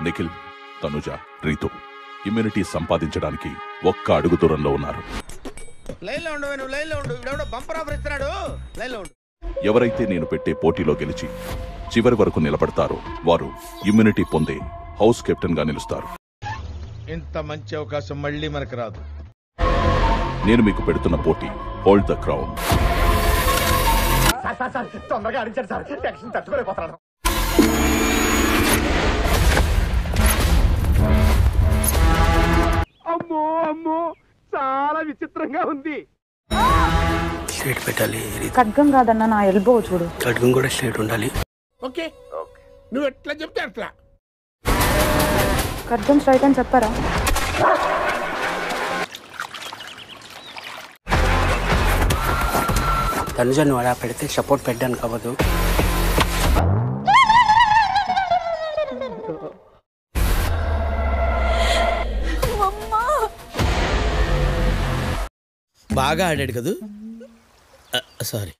Nikhil, Tanuja, Ritu immunity సంపాదించడానికి ఒక్క అడుగు దూరంలో ఉన్నారు. ఎవరైతే నేను పెట్టే పోటీలో గెలిచి చివరి వరకు నిలబడతారో వారు ఇమ్యూనిటీ పొందే హౌస్ కెప్టెన్ గా నిలుస్తారు. ఇంత మంచి అవకాశం మళ్ళీ మనకు రాదు. నేను మీకు పెడుతున్న పోటీ హోల్డ్ ద క్రౌన్. తొందరగా అడిచారు సార్, టెన్షన్ తట్టుకోలేకపోతున్నాను. అమ్మో అమ్మో, చాలా విచిత్రంగా ఉంది. స్ట్రేట్ పెట్టాలి. ఖడ్గం కాదన్న, నా ఎల్బో చూడు. ఖడ్గం కూడా స్ట్రేట్ ఉండాలి. ఓకే, నువ్వు ఎట్లా చెప్తే అట్లా. ఖడ్గం స్ట్రైట్ అని చెప్పారా? తనుజ నువ్వు అలా పెడితే సపోర్ట్ పెట్టడానికి అవ్వదు. బాగా ఆడాడు కదూ. సారీ.